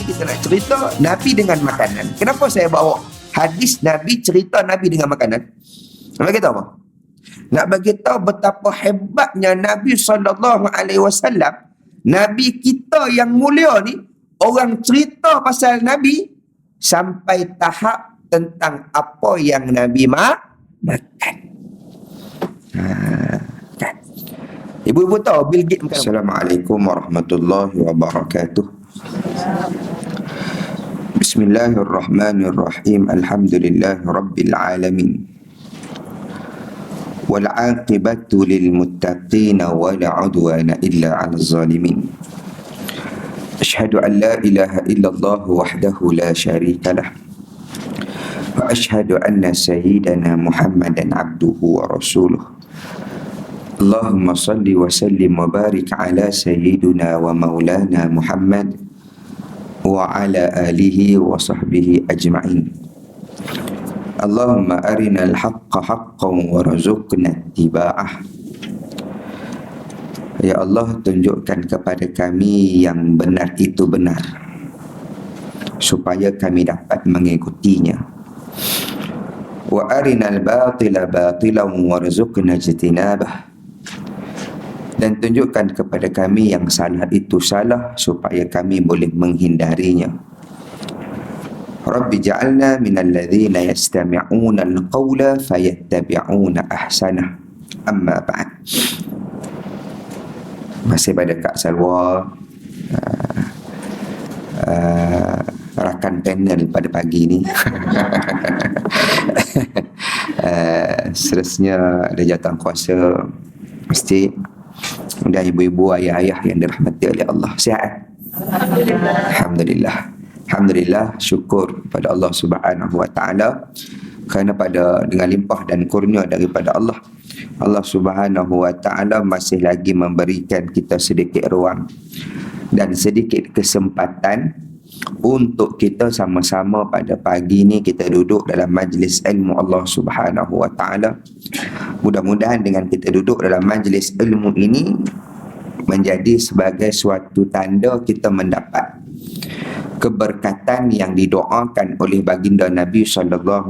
kita nak cerita Nabi dengan makanan. Kenapa saya bawa hadis Nabi, cerita Nabi dengan makanan? Nak bagi tahu apa? Nak bagi tahu betapa hebatnya Nabi SAW. Nabi kita yang mulia ni, orang cerita pasal Nabi sampai tahap tentang apa yang Nabi makan. Kan? Ibu-ibu tahu Bill Gates makan. Assalamualaikum warahmatullahi wabarakatuh. Bismillahirrahmanirrahim. Alhamdulillahi rabbil alamin. Wal 'aqibatu lil muttaqin wa la 'udwana illa 'alal zalimin. Asyhadu an la ilaha illallah wahdahu la syarika lah. Wa asyhadu anna sayyidana Muhammadan 'abduhu wa rasuluh. Allahumma salli wa sallim wa barik ala sayyidina wa maulana Muhammad wa ala alihi wa sahbihi ajma'in. Allahumma arinal haqqa haqqan warzuqna ittiba'ah. Ya Allah, tunjukkan kepada kami yang benar itu benar, supaya kami dapat mengikutinya. Wa arinal batila batilan warzuqna ijtinabah. Dan tunjukkan kepada kami yang salah itu salah, supaya kami boleh menghindarinya. Rabbi ja'alna minal ladzina yastami'una al-qawla fayattabi'una ahsanah. Amma ba'd. Masih pada Kak Salwa, rakan panel pada pagi ni. Seterusnya ada jawatan kuasa masjid dan ibu-ibu, ayah-ayah yang dirahmati oleh Allah. Sihat? Alhamdulillah. Alhamdulillah, syukur pada Allah Subhanahu wa taala, kerana dengan limpah dan kurnia daripada Allah Subhanahu wa taala masih lagi memberikan kita sedikit ruang dan sedikit kesempatan untuk kita sama-sama pada pagi ni kita duduk dalam majlis ilmu Allah Subhanahu wa taala. Mudah-mudahan dengan kita duduk dalam majlis ilmu ini menjadi sebagai suatu tanda kita mendapat keberkatan yang didoakan oleh baginda Nabi SAW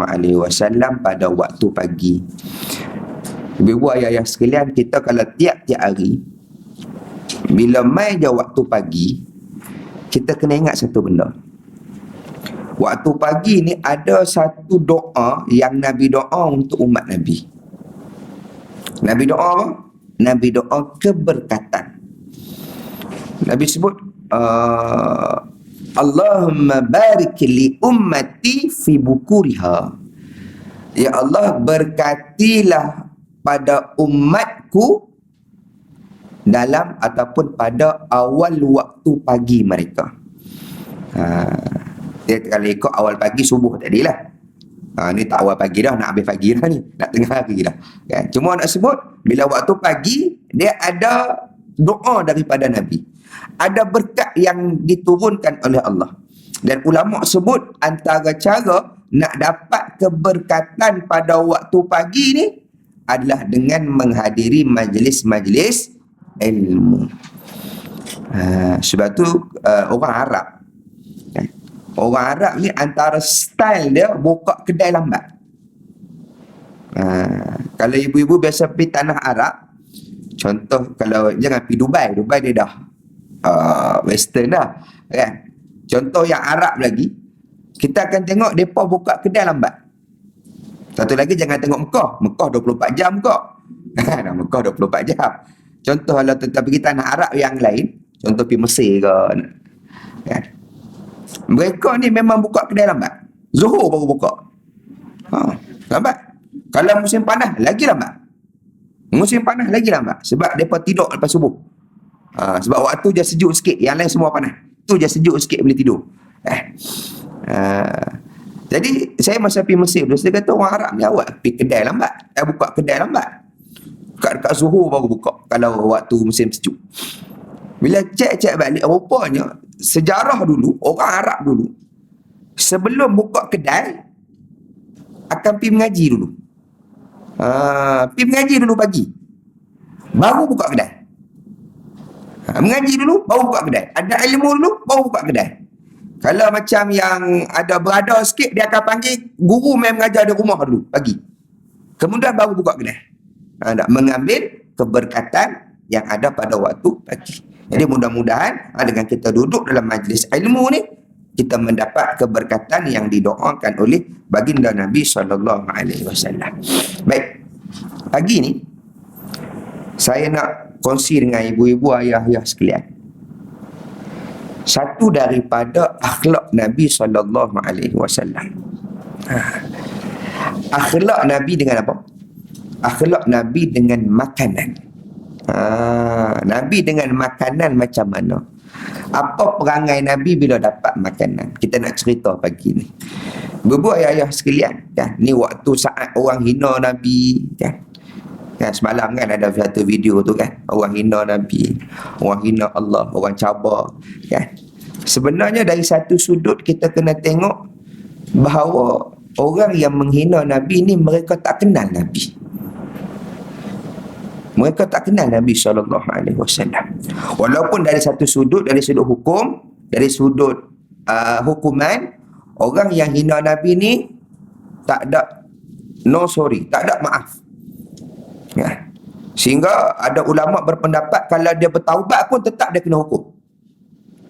pada waktu pagi. Ibu ayah sekalian, kita kalau tiap-tiap hari bila mai je waktu pagi, kita kena ingat satu benda. Waktu pagi ni ada satu doa yang Nabi doa untuk umat Nabi. Nabi doa apa? Nabi doa keberkatan. Nabi sebut Allahumma barik li ummati fi bukuriha. Ya Allah, berkatilah pada umatku dalam ataupun pada awal waktu pagi mereka. Dia kalau ikut awal pagi subuh tadilah. Ni tak awal pagi dah, nak habis pagi dah ni, nak tengah hari dah. Kan? Cuma nak sebut bila waktu pagi dia ada doa daripada Nabi. Ada berkat yang diturunkan oleh Allah. Dan ulama sebut antara cara nak dapat keberkatan pada waktu pagi ni adalah dengan menghadiri majlis-majlis ilmu. Sebab tu orang Arab, orang Arab ni antara style dia buka kedai lambat. Kalau ibu-ibu biasa pergi tanah Arab, contoh kalau jangan pergi Dubai, Dubai dia dah western dah kan. Contoh yang Arab lagi, kita akan tengok mereka buka kedai lambat. Satu lagi jangan tengok Mekah, Mekah 24 jam Mekah. Mekah 24 jam. Contoh kalau kita pergi tanah Arab yang lain, contoh pergi Mesir ke kan, mereka ni memang buka kedai lambat. Zuhur baru buka. Lambat. Kalau musim panas lagi lambat. Musim panas lagi lambat. Sebab mereka tidur lepas subuh. Sebab waktu je sejuk sikit, yang lain semua panas. Tu je sejuk sikit boleh tidur. Jadi saya masa pergi Mesir dulu, saya kata orang Arab ni awak pergi kedai lambat, buka kedai lambat. Dekat Zuhur baru buka kalau waktu musim sejuk. Bila cek balik, rupanya sejarah dulu, orang Arab dulu sebelum buka kedai akan pergi mengaji dulu. Pergi mengaji dulu pagi, baru buka kedai. Mengaji dulu baru buka kedai. Ada ilmu dulu baru buka kedai. Kalau macam yang ada berada sikit, dia akan panggil guru main mengajar di rumah dulu pagi. Kemudian baru buka kedai. Nak mengambil keberkatan yang ada pada waktu pagi. Jadi mudah-mudahan dengan kita duduk dalam majlis ilmu ni, kita mendapat keberkatan yang didoakan oleh baginda Nabi SAW. Baik, pagi ni saya nak kongsi dengan ibu-ibu, ayah-ayah sekalian, satu daripada akhlak Nabi SAW. Akhlak Nabi dengan apa? Akhlak Nabi dengan makanan. Nabi dengan makanan macam mana? Apa perangai Nabi bila dapat makanan? Kita nak cerita pagi ni. Ibu ayah sekalian, kan? Ni waktu saat orang hina Nabi, kan? Kan semalam kan ada satu video tu kan, orang hina Nabi, orang hina Allah, orang cabar, kan? Sebenarnya dari satu sudut kita kena tengok bahawa orang yang menghina Nabi ni mereka tak kenal Nabi. Mereka tak kenal Nabi SAW. Walaupun dari satu sudut, dari sudut hukum, dari sudut hukuman, orang yang hina Nabi ni tak ada no sorry, tak ada maaf. Ya. Sehingga ada ulama berpendapat kalau dia bertaubat pun tetap dia kena hukum.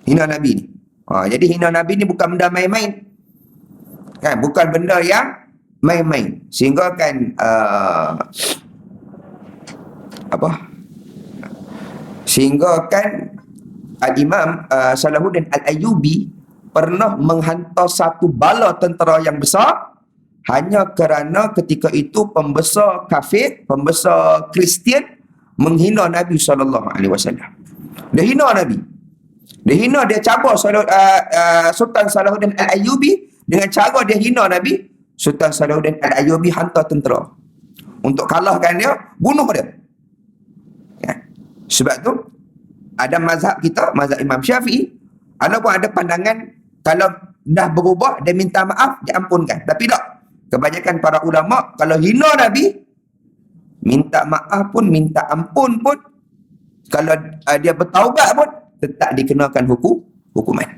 Hina Nabi ni. Jadi hina Nabi ni bukan benda main-main. Kan, bukan benda yang main-main. Sehingga kan sehingga kan Al-Imam Salahuddin Al-Ayyubi pernah menghantar satu bala tentera yang besar hanya kerana ketika itu pembesar kafir, pembesar Kristian menghina Nabi SAW. Dia hina Nabi. Dia hina, dia cabar Sultan Salahuddin Al-Ayyubi dengan cara dia hina Nabi. Sultan Salahuddin Al-Ayyubi hantar tentera untuk kalahkan dia, bunuh dia. Ya. Sebab tu ada mazhab kita, mazhab Imam Syafi'i, ataupun ada pandangan kalau dah berubah dia minta maaf, dia ampunkan. Tapi tak, kebanyakan para ulama kalau hina Nabi, minta maaf pun, minta ampun pun, kalau dia bertaubat pun tetap dikenakan hukuman.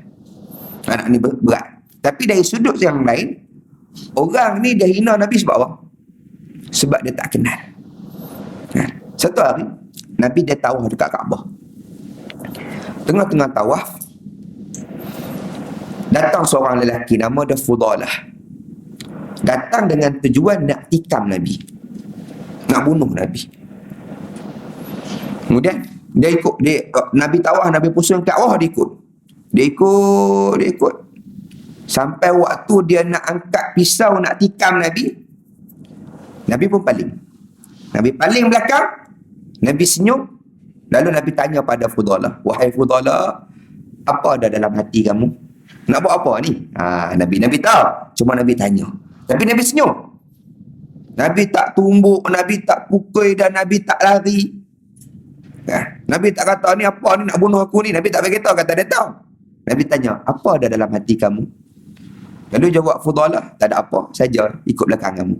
Anak ni berat. Tapi dari sudut yang lain, orang ni dia hina Nabi sebab apa? Sebab dia tak kenal. Satu hari Nabi dia tawaf dekat Kaabah. Tengah-tengah tawaf, datang seorang lelaki nama dia Fudalah. Datang dengan tujuan nak tikam Nabi, nak bunuh Nabi. Kemudian dia ikut, Nabi tawaf, Nabi pusing Kaabah, dia ikut sampai waktu dia nak angkat pisau nak tikam Nabi, Nabi pun paling. Nabi paling belakang, Nabi senyum, lalu Nabi tanya pada Fudalah, wahai Fudalah, apa ada dalam hati kamu? Nak buat apa ni? Nabi tahu, cuma Nabi tanya. Tapi Nabi senyum. Nabi tak tumbuk, Nabi tak pukul, dan Nabi tak lari. Nabi tak kata ni apa ni nak bunuh aku ni. Nabi tak beritahu, kata dia tahu. Nabi tanya, apa ada dalam hati kamu? Lalu jawab Fudalah, tak ada apa, saja ikut belakang kamu.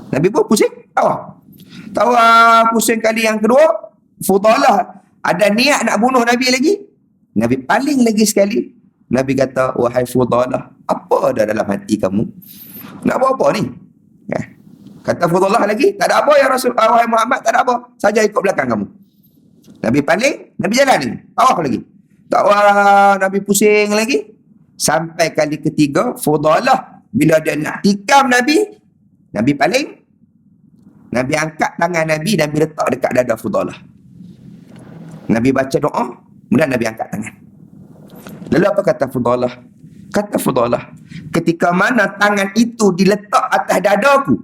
Nabi pun pusing, tawa pusing kali yang kedua. Fudalah ada niat nak bunuh Nabi lagi. Nabi paling lagi sekali. Nabi kata, wahai Fudalah, apa ada dalam hati kamu? Nak buat apa ni? Kata Fudalah lagi, tak ada apa ya Rasul, wahai Muhammad, tak ada apa, saja ikut belakang kamu. Nabi paling, Nabi jalan lagi, tawaf lagi. Nabi pusing lagi. Sampai kali ketiga, Fudalah bila dia nak tikam Nabi, Nabi paling, Nabi angkat tangan Nabi, Nabi letak dekat dada Fudalah. Nabi baca doa, kemudian Nabi angkat tangan. Lalu apa kata Fudalah? Kata Fudalah, ketika mana tangan itu diletak atas dadaku,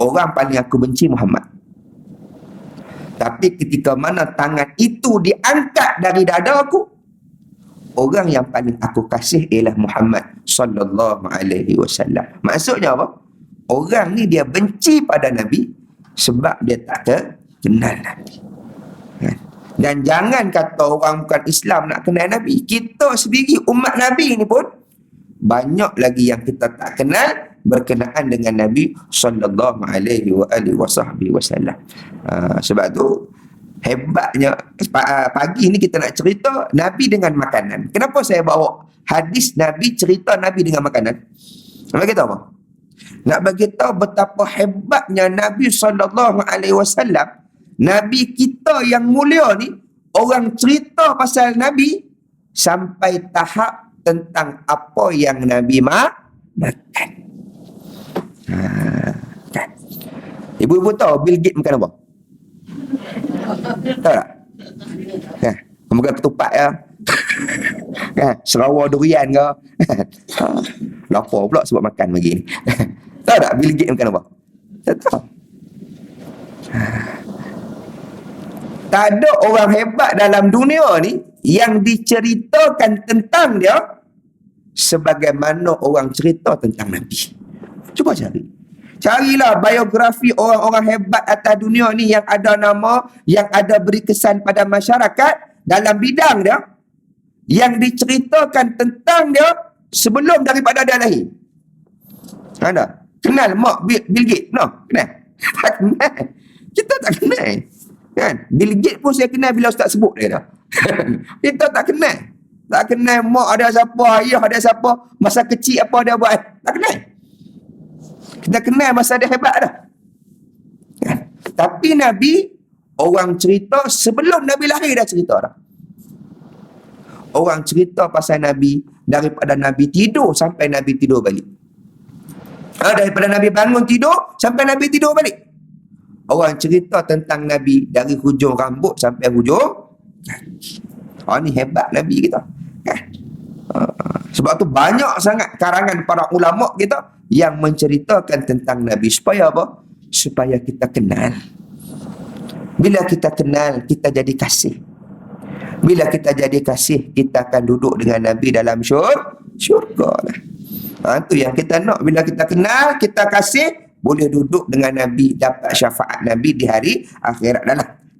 orang paling aku benci Muhammad. Tapi ketika mana tangan itu diangkat dari dadaku, orang yang paling aku kasih ialah Muhammad sallallahu alaihi wasallam. Maksudnya apa? Orang ni dia benci pada Nabi sebab dia tak kenal Nabi. Dan jangan kata orang bukan Islam nak kenal Nabi. Kita sendiri umat Nabi ni pun banyak lagi yang kita tak kenal berkenaan dengan Nabi sallallahu alaihi wasallam. Sebab tu Hebatnya pagi ni kita nak cerita Nabi dengan makanan. Kenapa saya bawa hadis Nabi, cerita Nabi dengan makanan? Nak bagi tahu apa? Nak bagi tahu betapa hebatnya Nabi SAW. Nabi kita yang mulia ni, orang cerita pasal Nabi sampai tahap tentang apa yang Nabi makan. Kan? Ibu-ibu tahu Bill Gates makan apa? Tahu tak? Kan? Makan ketupat ya. Kan? Serawar durian ke? Lapar pula sebab makan pagi ni. Tahu tak Bill Gates makan apa? Tak tahu. Tak ada orang hebat dalam dunia ni yang diceritakan tentang dia sebagaimana orang cerita tentang Nabi. Cuba cari. Carilah biografi orang-orang hebat atas dunia ni yang ada nama, yang ada beri kesan pada masyarakat dalam bidang dia, yang diceritakan tentang dia sebelum daripada dia lahir. Ada? Kenal mak Bill Gates? No? Kenal? Tak kenal. Kita tak kenal. Kan? Bill Gates pun saya kenal bila ustaz sebut dia dah. Kita tak kenal. Tak kenal mak ada siapa, ayah ada siapa, masa kecil apa dia buat. Tak kenal. Kita kenal masa dia hebat dah. Kan? Tapi Nabi, orang cerita sebelum Nabi lahir dah cerita dah. Orang cerita pasal Nabi daripada Nabi tidur sampai Nabi tidur balik. Daripada Nabi bangun tidur sampai Nabi tidur balik. Orang cerita tentang Nabi dari hujung rambut sampai hujung kaki. Ni hebat Nabi kita. Kan? Sebab tu banyak sangat karangan para ulama kita yang menceritakan tentang Nabi. Supaya apa? Supaya kita kenal. Bila kita kenal, kita jadi kasih. Bila kita jadi kasih, kita akan duduk dengan Nabi dalam syurga lah. Itu yang kita nak. Bila kita kenal, kita kasih, boleh duduk dengan Nabi, dapat syafaat Nabi di hari akhirat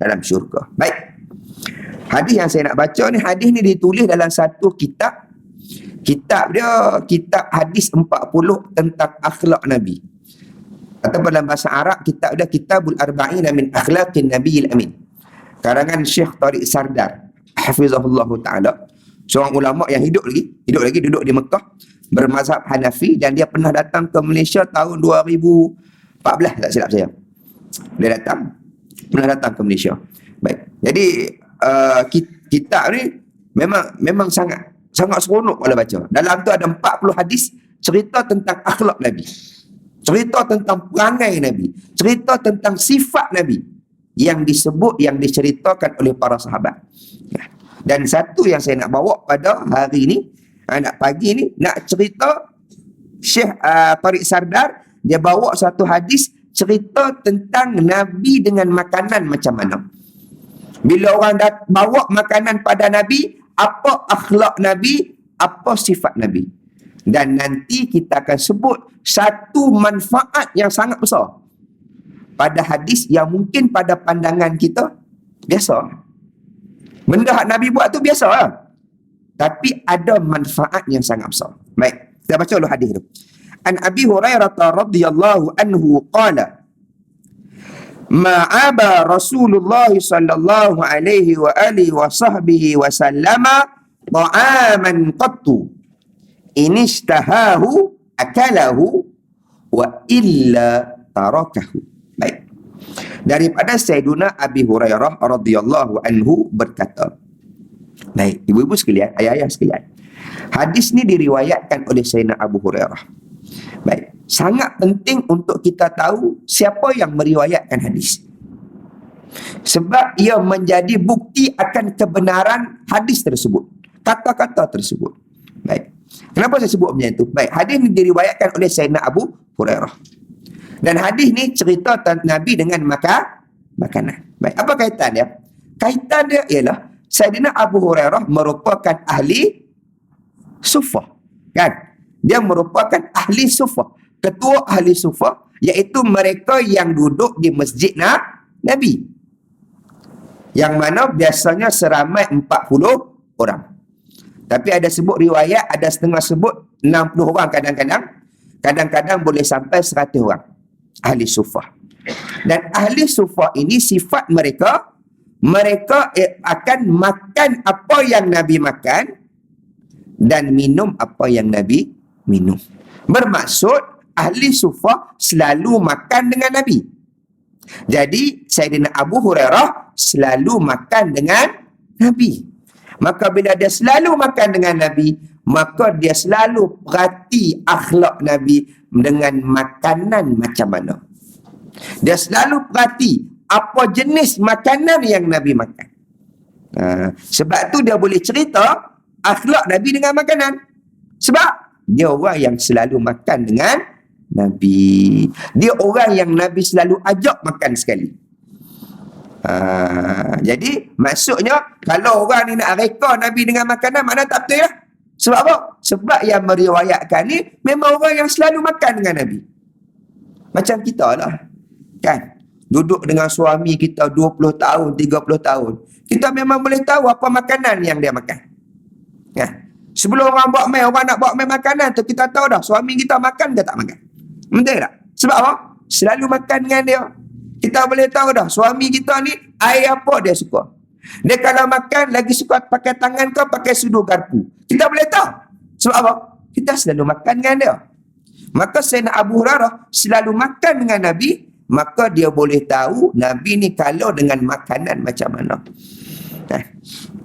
dalam syurga. Baik. Hadis yang saya nak baca ni, hadis ni ditulis dalam satu kitab. Kitab dia, kitab hadis 40 tentang akhlak Nabi. Atau dalam bahasa Arab, kitab dia Kitabul Arba'ina min Akhlaqin Nabiyil Amin. Karangan Syekh Tariq Sardar, hafizahullah ta'ala. Seorang ulama yang duduk di Mekah, bermazhab Hanafi, dan dia pernah datang ke Malaysia tahun 2014, tak silap saya. Dia pernah datang ke Malaysia. Baik. Jadi kitab ni memang sangat seronok kalau baca. Dalam tu ada 40 hadis cerita tentang akhlak Nabi, cerita tentang perangai Nabi, cerita tentang sifat Nabi yang disebut, yang diceritakan oleh para sahabat. Dan satu yang saya nak bawa pada hari ni, nak pagi ni, nak cerita Syekh Tariq Sardar, dia bawa satu hadis cerita tentang Nabi dengan makanan macam mana. Bila orang bawa makanan pada Nabi, apa akhlak Nabi, apa sifat Nabi. Dan nanti kita akan sebut satu manfaat yang sangat besar pada hadis yang mungkin pada pandangan kita biasa. Benda yang Nabi buat tu biasa lah. Tapi ada manfaat yang sangat besar. Baik, kita baca dulu hadis tu. An Abi Hurairah radhiyallahu anhu qala, ma'aba Rasulullah sallallahu alaihi wa alihi wa sahbihi wa sallama ta'aman qattu inistahahu akalahu wa illa tarakahu. Baik. Daripada Sayyiduna Abi Hurairah radhiyallahu anhu berkata. Baik, ibu-ibu sekalian, ayah-ayah sekalian. Hadis ni diriwayatkan oleh Sayyidina Abu Hurairah. Baik, sangat penting untuk kita tahu siapa yang meriwayatkan hadis. Sebab ia menjadi bukti akan kebenaran hadis tersebut, kata-kata tersebut. Baik. Kenapa saya sebut macam itu? Baik, hadis ini diriwayatkan oleh Sayyidina Abu Hurairah. Dan hadis ni cerita tentang Nabi dengan makanan. Baik, apa kaitan dia? Kaitan dia ialah Sayyidina Abu Hurairah merupakan ahli sufah. Kan? Dia merupakan ahli sufah, ketua ahli sufah, iaitu mereka yang duduk di masjid Nabi, yang mana biasanya seramai 40 orang. Tapi ada sebut riwayat, ada setengah sebut 60 orang kadang-kadang boleh sampai 100 orang ahli sufah. Dan ahli sufah ini sifat mereka mereka akan makan apa yang Nabi makan dan minum apa yang Nabi minum. Bermaksud ahli sufah selalu makan dengan Nabi. Jadi Sayyidina Abu Hurairah selalu makan dengan Nabi. Maka bila dia selalu makan dengan Nabi, maka dia selalu perhati akhlak Nabi dengan makanan macam mana. Dia selalu perhati apa jenis makanan yang Nabi makan. Sebab tu dia boleh cerita akhlak Nabi dengan makanan. Sebab dia orang yang selalu makan dengan Nabi. Dia orang yang Nabi selalu ajak makan sekali. Jadi maksudnya kalau orang ni nak reka Nabi dengan makanan, mana tak betul lah. Sebab apa? Sebab yang meriwayatkan ni memang orang yang selalu makan dengan Nabi. Macam kita lah, kan? Duduk dengan suami kita 20 tahun, 30 tahun, kita memang boleh tahu apa makanan yang dia makan, ya? Sebelum orang buat main, orang nak buat main makanan tu, kita tahu dah suami kita makan ke tak makan. Betul tak? Sebab apa? Selalu makan dengan dia. Kita boleh tahu dah suami kita ni air apa dia suka. Dia kalau makan lagi suka pakai tangan ke pakai sudu garpu. Kita boleh tahu. Sebab apa? Kita selalu makan dengan dia. Maka Sayyidina Abu Hurairah selalu makan dengan Nabi, maka dia boleh tahu Nabi ni kalau dengan makanan macam mana.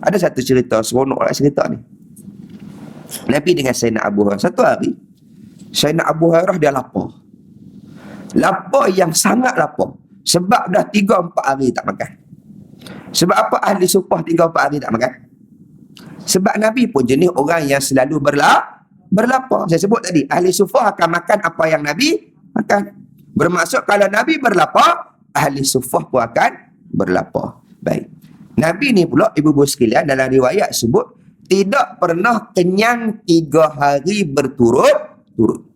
Ada satu cerita, seronok lah cerita ni. Nabi dengan Sayyidina Abu Hurairah, satu hari Sayyidina Abu Hurairah dia lapar. Lapar yang sangat lapar. Sebab dah 3-4 hari tak makan. Sebab apa ahli sufah 3-4 hari tak makan? Sebab Nabi pun jenis orang yang selalu berlapar. Saya sebut tadi, ahli sufah akan makan apa yang Nabi makan. Bermaksud kalau Nabi berlapar, ahli sufah pun akan berlapar. Baik. Nabi ni pula, ibu-ibu sekalian, dalam riwayat sebut tidak pernah kenyang 3 hari berturut-turut.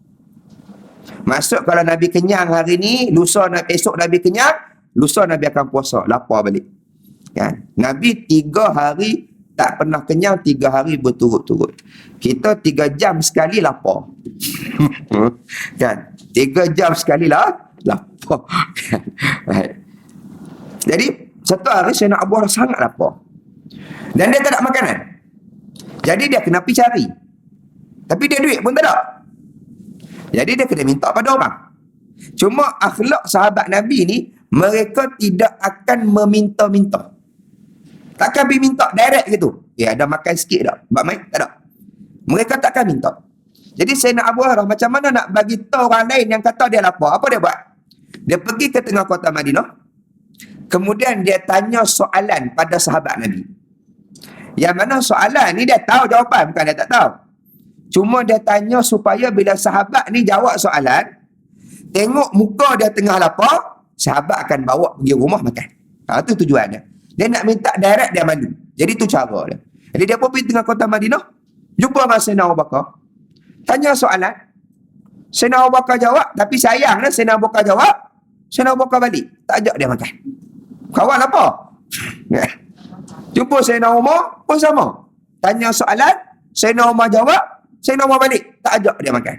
Maksud kalau Nabi kenyang hari ni, esok Nabi kenyang, lusa Nabi akan puasa, lapar balik. Kan? Nabi 3 hari tak pernah kenyang, 3 hari berturut-turut. Kita 3 jam sekali lapar. Kan? 3 jam sekali lah lapar. Baik. Jadi satu hari Sayyidina Abu Hurairah sangat lapar. Dan dia tak ada makanan. Jadi dia kena pergi cari. Tapi dia duit pun tak ada. Jadi dia kena minta pada orang. Cuma akhlak sahabat Nabi ni, mereka tidak akan meminta-minta. Takkan pergi minta direct gitu. Ada makan sikit tak? Buat main? Tak ada. Mereka takkan minta. Jadi Sayyidina Abu Hurairah macam mana nak bagi tahu orang lain yang kata dia lapar? Apa dia buat? Dia pergi ke tengah kota Madinah. Kemudian dia tanya soalan pada sahabat Nabi. Yang mana soalan ni dia tahu jawapan, bukan dia tak tahu. Cuma dia tanya supaya bila sahabat ni jawab soalan, tengok muka dia tengah lapar, sahabat akan bawa pergi rumah makan. Itu tujuan dia. Dia nak minta direct, dia malu. Jadi tu cara dia. Jadi dia pun pergi tengah kota Madinah, jumpa dengan Sayyidina Abu Bakar, tanya soalan. Sayyidina Abu Bakar jawab, tapi sayanglah Sayyidina Abu Bakar jawab, Sayyidina Abu Bakar balik, tak ajak dia makan. Kawan apa? Jumpa Sayyidina Umar pun sama. Tanya soalan, Sayyidina Umar jawab, Sayyidina Umar balik, tak ajak dia makan.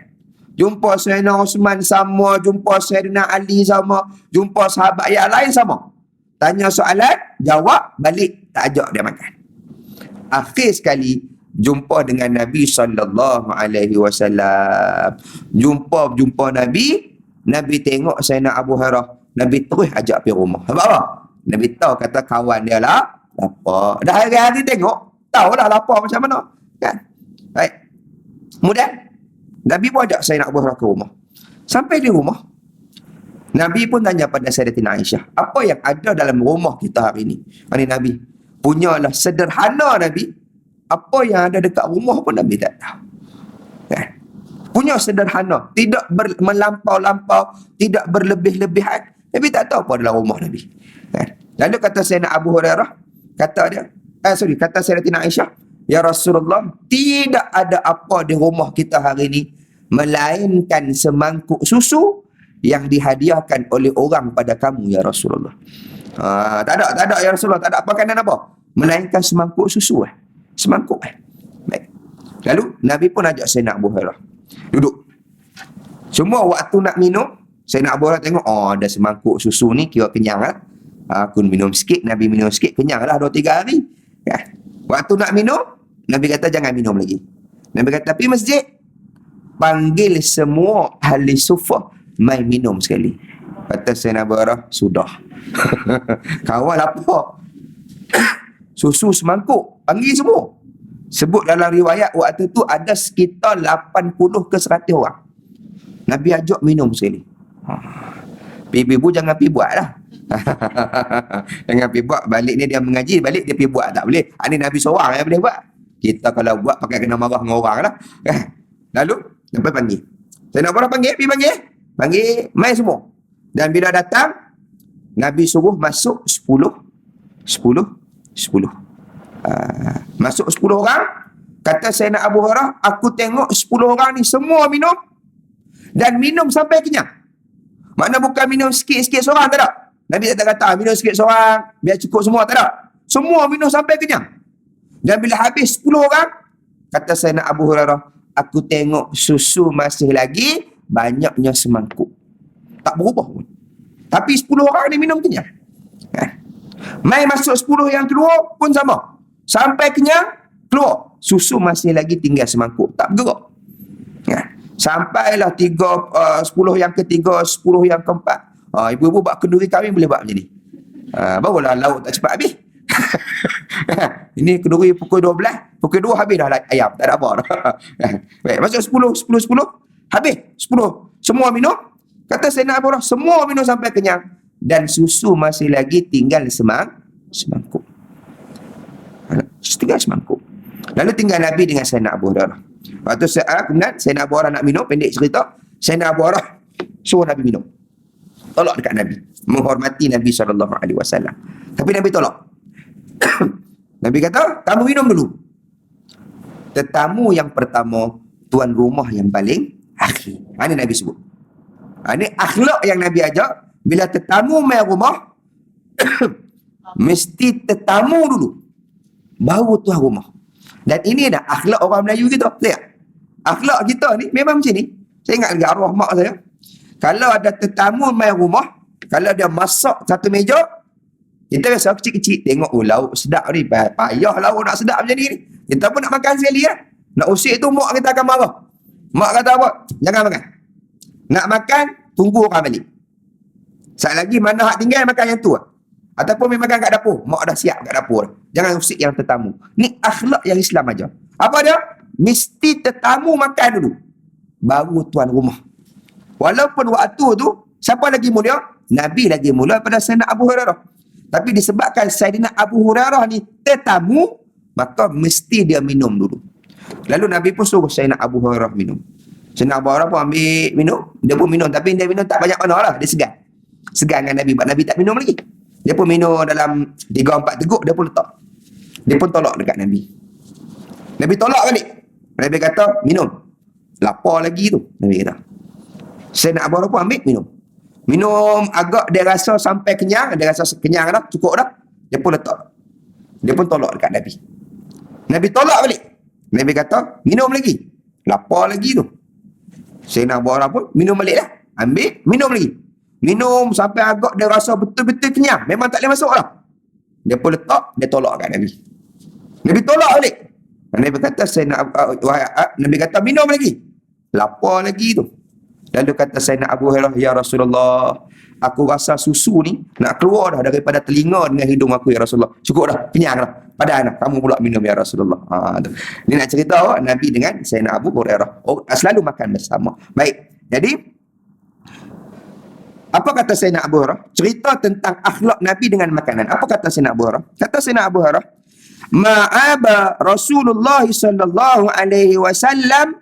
Jumpa Sayyidina Osman sama, jumpa Sayyidina Ali sama, jumpa sahabat yang lain sama. Tanya soalan, jawab, balik, tak ajak dia makan. Akhir sekali jumpa dengan Nabi SAW. Jumpa Nabi, Nabi tengok Sayyidina Abu Hurairah, Nabi terus ajak pergi rumah. Sebab apa? Nabi tahu kata kawan dia lah lapar. Dah hari-hari tengok, tahulah lapar macam mana. Kan? Baik. Kemudian Nabi pun ajak Sayyidina Abu Hurairah ke rumah. Sampai di rumah, Nabi pun tanya pada Sayyidatina Aisyah, apa yang ada dalam rumah kita hari ini? Ini Nabi punyalah sederhana Nabi. Apa yang ada dekat rumah pun Nabi tak tahu. Kan? Punya sederhana, tidak melampau-lampau, tidak berlebih-lebihan. Nabi tak tahu apa dalam rumah Nabi. Kan? Lalu kata Sayyidina Abu Hurairah, kata Sayyidatina Aisyah, ya Rasulullah, tidak ada apa di rumah kita hari ini melainkan semangkuk susu yang dihadiahkan oleh orang pada kamu ya Rasulullah. Tak ada ya Rasulullah, tak ada makanan apa melainkan semangkuk susu. Semangkuk. Baik. Lalu Nabi pun ajak Sayyidina Abu Hurairah duduk. Semua waktu nak minum, Sayyidina Abu Hurairah tengok, ada semangkuk susu ni, kira kenyang lah. Aku minum sikit, Nabi minum sikit, kenyanglah 2-3 hari. Ya. Waktu nak minum, Nabi kata jangan minum lagi. Nabi kata pergi masjid, panggil semua ahli sufah mai minum sekali. Kata Sayyidina Abu Hurairah, sudah. Kawal apa? Susu semangkuk, panggil semua. Sebut dalam riwayat waktu tu ada sekitar 80 ke 100 orang. Nabi ajak minum sekali. Ibu-ibu jangan pergi buat lah. Jangan pergi buat. Balik ni dia mengaji, balik dia pergi buat. Tak boleh. Ini Nabi seorang yang boleh buat. Kita kalau buat pakai kena marah dengan orang lah. Lalu, sampai panggil. Saya nak orang panggil, pergi panggil. Panggil, main semua. Dan bila datang, Nabi suruh masuk 10. Masuk 10 orang. Kata Sayyidina Abu Hurairah, aku tengok 10 orang ni semua minum. Dan minum sampai kenyang. Makna bukan minum sikit-sikit seorang, tak ada. Nabi tak kata minum sikit seorang, biar cukup semua, tak ada. Semua minum sampai kenyang. Dan bila habis 10 orang, kata Sayyidina Abu Hurairah, aku tengok susu masih lagi banyaknya semangkuk. Tak berubah pun. Tapi 10 orang ni minum kenyang. Mai masuk 10 yang keluar pun sama. Sampai kenyang, keluar. Susu masih lagi tinggal semangkuk. Tak bergerak. Sampailah 10 yang ketiga, 10 yang keempat. Ibu-ibu buat kenduri kahwin boleh buat macam ni. Barulah lauk tak cepat habis. Ini kenduri pukul 12, pukul 2 habis dah ayam. Tak ada apa. Baik, masuk 10, habis 10. Semua minum. Kata Sayyidina Abu Hurairah, semua minum sampai kenyang. Dan susu masih lagi tinggal semangkuk. Tinggal semangkuk. Lalu tinggal Nabi dengan Sayyidina Abu Hurairah. Waktu kemudian Sayyidina Abu Hurairah nak minum, pendek cerita, Sayyidina Abu Hurairah suruh Nabi minum. Tolak dekat Nabi. Menghormati Nabi SAW. Tapi Nabi tolak. Nabi kata, kamu minum dulu. Tetamu yang pertama, tuan rumah yang paling akhir. Ini Nabi sebut. Ini akhlak yang Nabi ajak. Bila tetamu main rumah, mesti tetamu dulu. Baru tuan rumah. Dan ini dah akhlak orang Melayu kita. Lihat. Akhlak kita ni memang macam ni. Saya ingat lagi arwah mak saya. Kalau ada tetamu main rumah, kalau dia masak satu meja, kita biasa kecil-kecil tengok, lauk sedap ni. Payah lauk nak sedap macam ni. Kita pun nak makan sekali lah. Nak usik tu mak kita akan marah. Mak kata apa? Jangan makan. Nak makan, tunggu orang balik. Sekali lagi mana hak tinggal makan yang tu lah. Ataupun memang makan kat dapur. Mak dah siap kat dapur. Jangan usik yang tetamu. Ni akhlak yang Islam aja. Apa dia? Mesti tetamu makan dulu. Baru tuan rumah. Walaupun waktu tu, siapa lagi mulia? Nabi lagi mulia pada Sayyidina Abu Hurairah. Tapi disebabkan Sayyidina Abu Hurairah ni tetamu, maka mesti dia minum dulu. Lalu Nabi pun suruh Sayyidina Abu Hurairah minum. Sayyidina Abu Hurairah pun ambil minum. Dia pun minum. Tapi dia minum tak banyak mana lah. Dia segan. Segan dengan Nabi. Sebab Nabi tak minum lagi. Dia pun minum dalam 3-4 teguk, dia pun letak. Dia pun tolak dekat Nabi. Nabi tolak balik. Nabi kata, minum. Lapar lagi tu. Nabi kata. Sayyidina Abu Hurairah pun ambil, minum. Minum agak dia rasa sampai kenyang. Dia rasa kenyang dah, cukup dah. Dia pun letak. Dia pun tolak dekat Nabi. Nabi tolak balik. Nabi kata, minum lagi. Lapar lagi tu. Sayyidina Abu Hurairah pun minum balik lah. Ambil, minum lagi. Minum sampai agak dia rasa betul-betul kenyang. Memang tak boleh masuk lah. Dia pun letak, dia tolak kat Nabi. Nabi tolak balik. Nabi kata, Nabi kata, minum lagi. Lapar lagi tu. Lalu kata Sayyidina Abu Hurairah, ya Rasulullah, aku rasa susu ni nak keluar dah daripada telinga dengan hidung aku, ya Rasulullah. Cukup dah, kenyang dah. Padahal kamu pula minum, ya Rasulullah. Ni nak cerita Nabi dengan Sayyidina Abu Hurairah. Selalu makan bersama. Baik. Jadi, apa kata Sayyidina Abu Hurairah? Cerita tentang akhlak Nabi dengan makanan. Apa kata Sayyidina Abu Hurairah? Kata Sayyidina Abu Hurairah, ma'aba Rasulullah sallallahu alaihi wasallam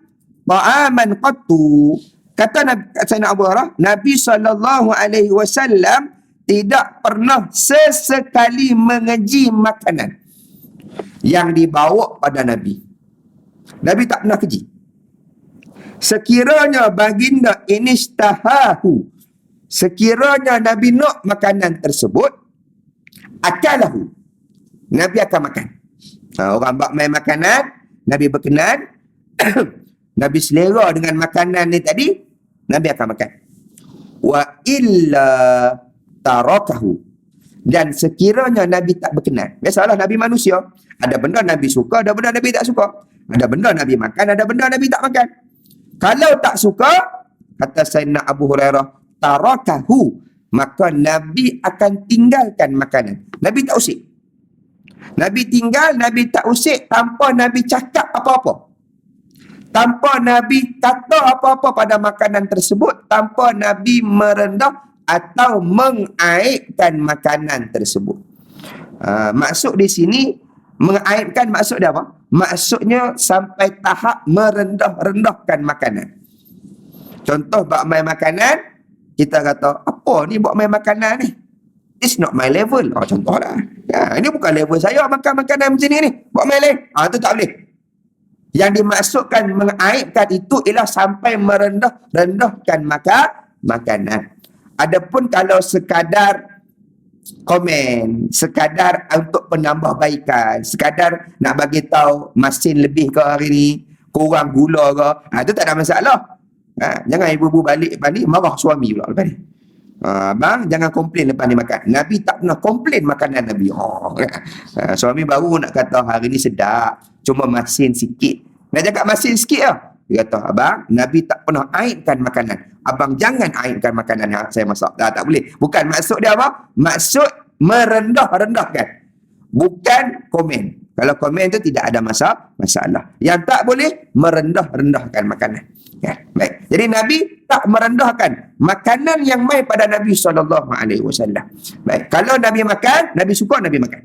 ta'aman qattu. Kata Sayyidina Abu Hurairah, Nabi sallallahu alaihi wasallam tidak pernah sesekali mengeji makanan yang dibawa pada Nabi. Nabi tak pernah keji. Sekiranya baginda inistahahu, sekiranya Nabi nak makanan tersebut, akalahu, Nabi akan makan. Orang bak main makanan, Nabi berkenan, Nabi selera dengan makanan ni tadi, Nabi akan makan. Wa illa tarakahu. Dan sekiranya Nabi tak berkenan, biasalah Nabi manusia, ada benda Nabi suka, ada benda Nabi tak suka. Ada benda Nabi makan, ada benda Nabi tak makan. Kalau tak suka, kata Sayyidina Abu Hurairah, tarakahu, maka Nabi akan tinggalkan makanan. Nabi tak usik. Nabi tinggal, Nabi tak usik tanpa Nabi cakap apa-apa. Tanpa Nabi kata apa-apa pada makanan tersebut, tanpa Nabi merendah atau mengaibkan makanan tersebut. Maksud di sini, mengaibkan maksud dia apa? Maksudnya sampai tahap merendah-rendahkan makanan. Contoh, buat main makanan, kita kata, apa ni buat main makanan ni? It's not my level. Contohlah. Ya, ini bukan level saya makan makanan macam ni. Buat main lain. Itu tak boleh. Yang dimaksudkan mengaibkan itu ialah sampai merendah-rendahkan makanan. Adapun kalau sekadar komen, sekadar untuk penambahbaikan, sekadar nak bagi tahu masin lebih ke hari ni, kurang gula ke, itu tak ada masalah. Jangan ibu-ibu balik lepas ni marah suami pula lepas ni. Abang jangan komplain lepas ni makan. Nabi tak pernah komplain makanan Nabi. Suami baru nak kata hari ni sedap, cuma masin sikit. Nak cakap masin sikit lah. Dia kata, abang, Nabi tak pernah aibkan makanan. Abang jangan aibkan makanan yang saya masak. Tak boleh. Bukan maksud dia apa? Maksud merendah-rendahkan. Bukan komen. Kalau komen tu tidak ada masalah. Yang tak boleh, merendah-rendahkan makanan. Ya, baik. Jadi Nabi tak merendahkan makanan yang mai pada Nabi SAW. Baik. Kalau Nabi makan, Nabi suka, Nabi makan.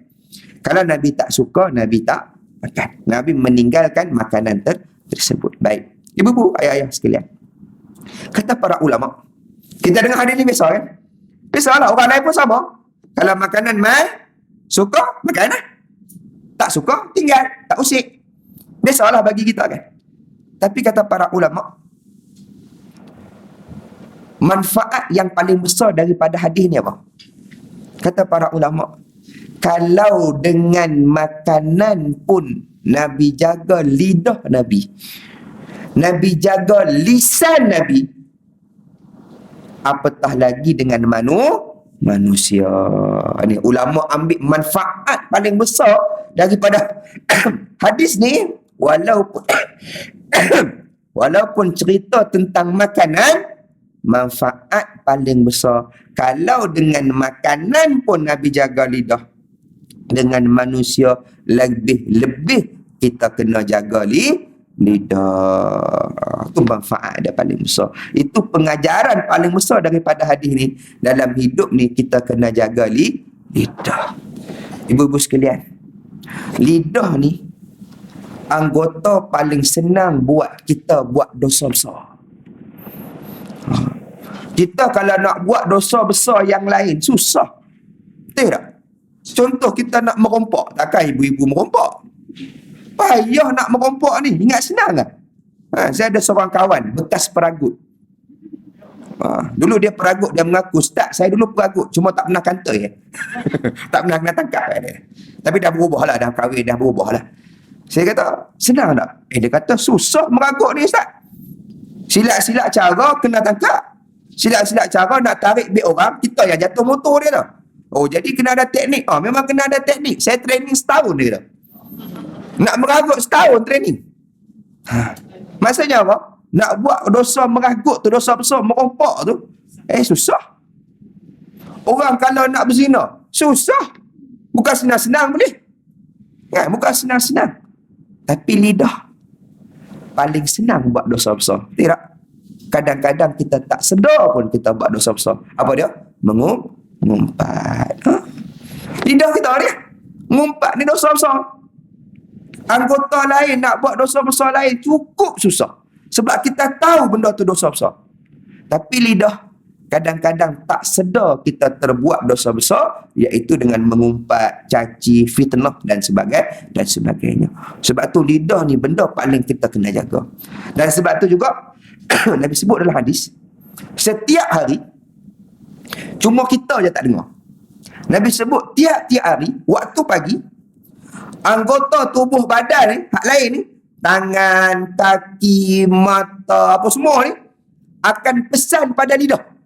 Kalau Nabi tak suka, Nabi tak makan. Nabi meninggalkan makanan tersebut. Baik. Ibu-ibu, ayah-ayah sekalian. Kata para ulama, kita dengar hadis ni biasa kan? Biasalah, orang lain pun sama. Kalau makanan mai, suka, makan lah. Tak suka, tinggal. Tak usik. Biasalah bagi kita kan? Tapi kata para ulama, manfaat yang paling besar daripada hadis ni apa? Kata para ulama, kalau dengan makanan pun Nabi jaga lidah Nabi, Nabi jaga lisan Nabi, apatah lagi dengan manusia. Ini ulama ambil manfaat paling besar daripada hadis ni. Walaupun cerita tentang makanan, manfaat paling besar. Kalau dengan makanan pun Nabi jaga lidah, dengan manusia lebih kita kena jaga lidah. Itu manfaat dia paling besar. Itu pengajaran paling besar daripada hadis ni. Dalam hidup ni kita kena jaga lidah. Ibu-ibu sekalian, lidah ni anggota paling senang buat kita buat dosa besar. Kita kalau nak buat dosa besar yang lain susah. Betul tak? Contoh kita nak merompak, takkan ibu-ibu merompak. Payah nak merompak ni, ingat senang kan? Saya ada seorang kawan bekas peragut. Dulu dia peragut, dia mengaku, Ustaz, saya dulu peragut, cuma tak pernah kantoi. Tak pernah kena tangkap dia. Tapi dah berubah lah, dah kahwin, dah berubah lah. Saya kata, senang tak? Dia kata, susah meragut ni Ustaz. Silap-silap cara kena tangkap. Silap-silap cara nak tarik beg orang, kita yang jatuh motor dia tau. Jadi kena ada teknik. Memang kena ada teknik. Saya training setahun dia kata. Nak meragut setahun training. Maksudnya apa? Nak buat dosa meragut tu, dosa besar, merompak tu, susah. Orang kalau nak berzina, susah. Bukan senang-senang boleh. Bukan senang-senang. Tapi lidah paling senang buat dosa besar. Tidak. Kadang-kadang kita tak sedar pun kita buat dosa besar. Apa dia? Mengumpat. Lidah kita ni mengumpat ni dosa besar. Anggota lain nak buat dosa besar lain cukup susah. Sebab kita tahu benda tu dosa besar. Tapi lidah kadang-kadang tak sedar kita terbuat dosa besar, iaitu dengan mengumpat, caci, fitnah dan sebagainya. Sebab tu lidah ni benda paling kita kena jaga. Dan sebab tu juga Nabi sebut dalam hadis, setiap hari, cuma kita je tak dengar. Nabi sebut tiap-tiap hari, waktu pagi, anggota tubuh badan ni, hak lain ni, tangan, kaki, mata, apa semua ni, akan pesan pada lidah.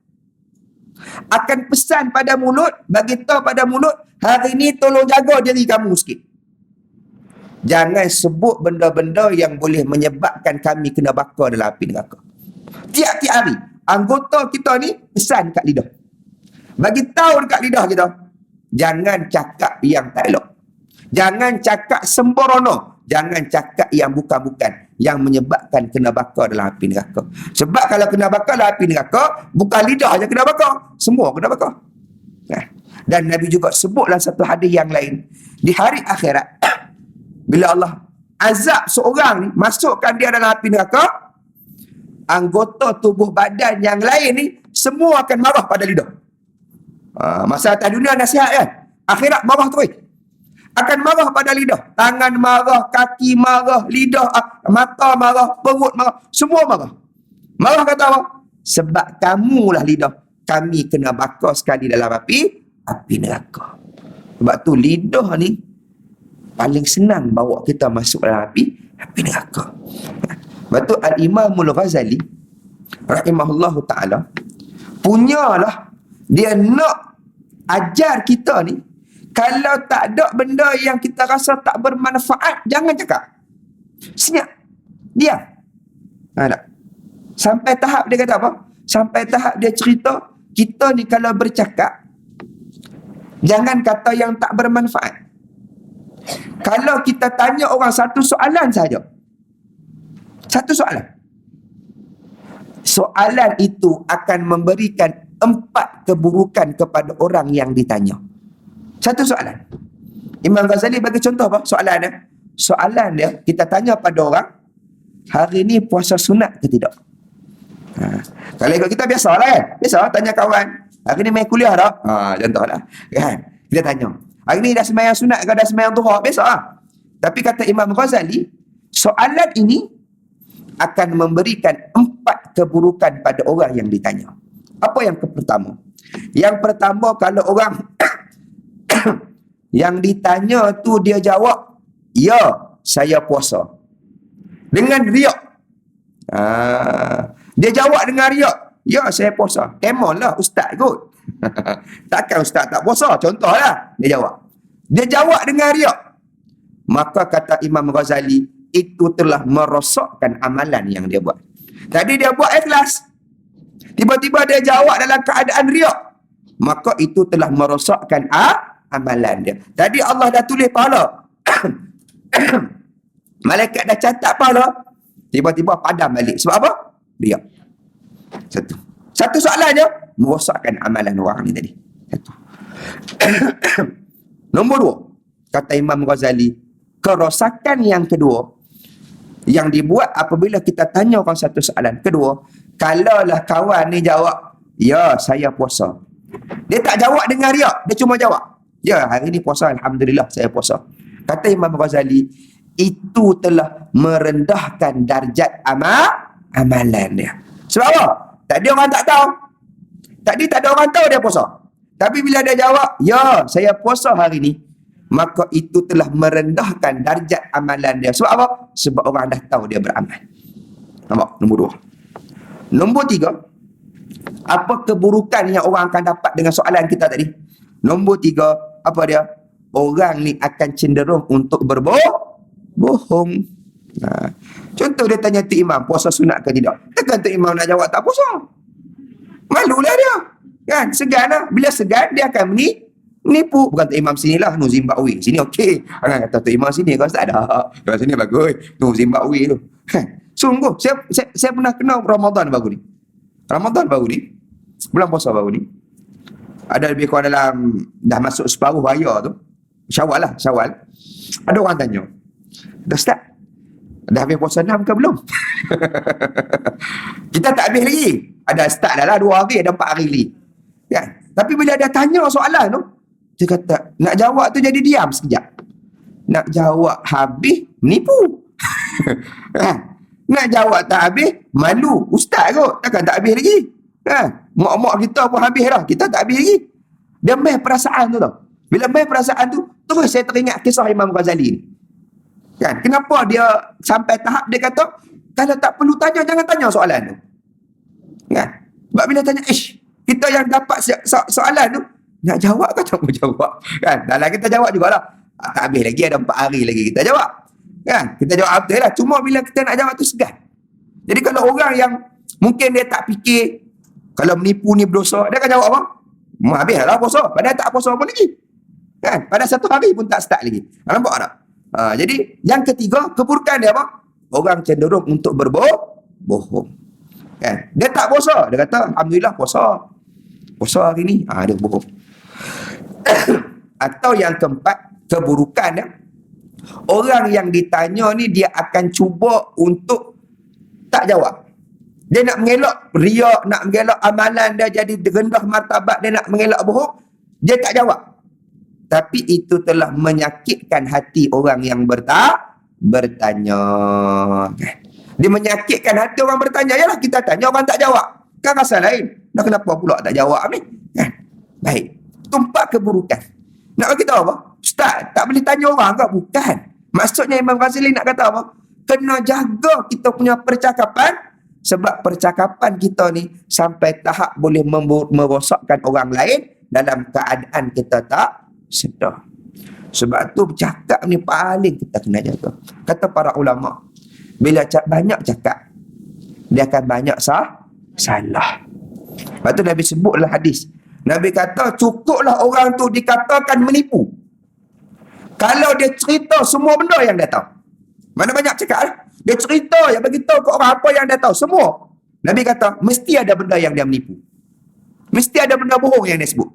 Akan pesan pada mulut, bagi tahu pada mulut, hari ni tolong jaga diri kamu sikit. Jangan sebut benda-benda yang boleh menyebabkan kami kena bakar dalam api neraka. Tiap-tiap hari, anggota kita ni pesan kat lidah. Bagi tahu dekat lidah kita, jangan cakap yang tak elok. Jangan cakap sembrono. Jangan cakap yang bukan-bukan, yang menyebabkan kena bakar dalam api neraka. Sebab kalau kena bakar dalam api neraka, bukan lidah je kena bakar, semua kena bakar. Dan Nabi juga sebutlah satu hadis yang lain. Di hari akhirat, bila Allah azab seorang ni, masukkan dia dalam api neraka, anggota tubuh badan yang lain ni semua akan marah pada lidah. Masa atas dunia nasihat kan, akhirat marah terus. Akan marah pada lidah. Tangan marah, kaki marah, lidah, mata marah, perut marah, semua marah. Marah kata apa? Sebab kamulah lidah, kami kena bakar sekali dalam api neraka. Sebab tu lidah ni paling senang bawa kita masuk dalam api neraka. Sebab tu Al-Imamul Ghazali rahimahullahu ta'ala punyalah, dia nak ajar kita ni, kalau tak ada benda yang kita rasa tak bermanfaat, jangan cakap. Senyap. Diam. Tak? Sampai tahap dia kata apa? Sampai tahap dia cerita, kita ni kalau bercakap, jangan kata yang tak bermanfaat. Kalau kita tanya orang satu soalan saja, satu soalan, soalan itu akan memberikan 4 keburukan kepada orang yang ditanya. Satu soalan. Imam Ghazali bagi contoh apa? Soalan dia. Soalan dia, kita tanya pada orang, hari ni puasa sunat ke tidak? Kalau ikut kita biasalah kan? Biasa tanya kawan, hari ni main kuliah tak? Contohlah. Kan? Kita tanya, hari ni dah sembahyang sunat ke dah sembahyang duha? Biasa lah. Tapi kata Imam Ghazali, soalan ini akan memberikan 4 keburukan pada orang yang ditanya. Apa yang pertama? Yang pertama, kalau orang yang ditanya tu dia jawab, ya, saya puasa, dengan riak. Dia jawab dengan riak, ya, saya puasa. Come on lah, ustaz kot. Takkan ustaz tak puasa? Contohlah, dia jawab. Dia jawab dengan riak. Maka kata Imam Ghazali, itu telah merosakkan amalan yang dia buat. Tadi dia buat ikhlas, tiba-tiba dia jawab dalam keadaan riak, maka itu telah merosakkan amalan dia. Tadi Allah dah tulis pahala. Malaikat dah catat pahala, tiba-tiba padam balik. Sebab apa? Riak. Satu soalan je merosakkan amalan orang ni tadi. Satu. Nombor 2, kata Imam Ghazali, kerosakan yang kedua yang dibuat apabila kita tanya orang satu soalan. Kedua, kalaulah kawan ni jawab, ya, saya puasa, dia tak jawab dengan riak, dia cuma jawab, ya, hari ni puasa, alhamdulillah saya puasa. Kata Imam Ghazali, itu telah merendahkan darjat amalan dia. Sebab apa? Tadi orang tak tahu. Tadi tak ada orang tahu dia puasa. Tapi bila dia jawab, ya, saya puasa hari ni, maka itu telah merendahkan darjat amalan dia. Sebab apa? Sebab orang dah tahu dia beramal. Nampak? Nombor 2. Nombor 3, apa keburukan yang orang akan dapat dengan soalan kita tadi? Nombor 3, apa dia? Orang ni akan cenderung untuk berbohong. Contoh dia tanya Tok Imam, puasa sunat ke tidak? Takkan Tok Imam nak jawab tak puasa? Malulah dia. Kan? Segan lah. Bila segan, dia akan menipu. Bukan Tok Imam sinilah, nu Zimbabwe. Sini okey. Kata Tok Imam sini, kau tak ada. Kalau sini bagus. Nu Zimbabwe tu. Sungguh, saya pernah kenal Ramadan baru ni. Ramadan baru ni, bulan puasa baru ni, ada lebih kurang dalam, dah masuk separuh raya tu, Syawal lah, Syawal. Ada orang tanya, dah start? Dah habis puasa 6 ke belum? Kita tak habis lagi. Ada start dah lah 2 hari, ada 4 hari lagi. Ya? Tapi bila dia tanya soalan tu, dia kata, nak jawab tu jadi diam sekejap. Nak jawab habis, menipu. Nak jawab tak habis, malu. Ustaz kot, takkan tak habis lagi. Mak-mak kita pun habis dah, kita tak habis lagi. Dia main perasaan tu tau. Bila main perasaan tu, terus saya teringat kisah Imam Ghazali ni. Kan? Kenapa dia sampai tahap dia kata, kalau tak perlu tanya, jangan tanya soalan tu. Kan? Sebab bila tanya, Kita yang dapat soalan tu, nak jawab ke tak mau jawab? Kan? Dalam kita jawab jugalah. Tak habis lagi, ada 4 hari lagi kita jawab. Kan? Kita jawab betul lah. Cuma bila kita nak jawab tu segan. Jadi kalau orang yang mungkin dia tak fikir, kalau menipu ni berdosa, dia akan jawab apa? Habislah puasa. Padahal tak puasa pun lagi. Kan? Pada 1 hari pun tak start lagi. Nampak tak? Jadi yang ketiga, keburukan dia apa? Orang cenderung untuk berbohong. Kan? Dia tak puasa. Dia kata, alhamdulillah puasa. Puasa hari ni. Dia bohong. Atau yang keempat, keburukan dia, orang yang ditanya ni dia akan cuba untuk tak jawab. Dia nak mengelak riak, nak mengelak amalan dia jadi rendah martabat, dia nak mengelak bohong, dia tak jawab. Tapi itu telah menyakitkan hati orang yang bertanya. Dia menyakitkan hati orang bertanya. Yalah, kita tanya orang tak jawab. Kan rasa lain. Dah kenapa pula tak jawab ni? Kan? Baik. Tumpak keburukan. Nak bagi tahu apa? Ustaz, tak boleh tanya orang ke? Bukan. Maksudnya Imam Ghazali nak kata apa? Kena jaga kita punya percakapan, sebab percakapan kita ni sampai tahap boleh merosakkan orang lain dalam keadaan kita tak sedar. Sebab tu bercakap ni paling kita kena jaga. Kata para ulama, bila banyak cakap, dia akan banyak salah. Lepas tu Nabi sebutlah hadis. Nabi kata, cukuplah orang tu dikatakan menipu kalau dia cerita semua benda yang dia tahu. Mana banyak cakap lah. Dia cerita, yang beritahu ke orang apa yang dia tahu. Semua. Nabi kata, mesti ada benda yang dia menipu. Mesti ada benda bohong yang dia sebut.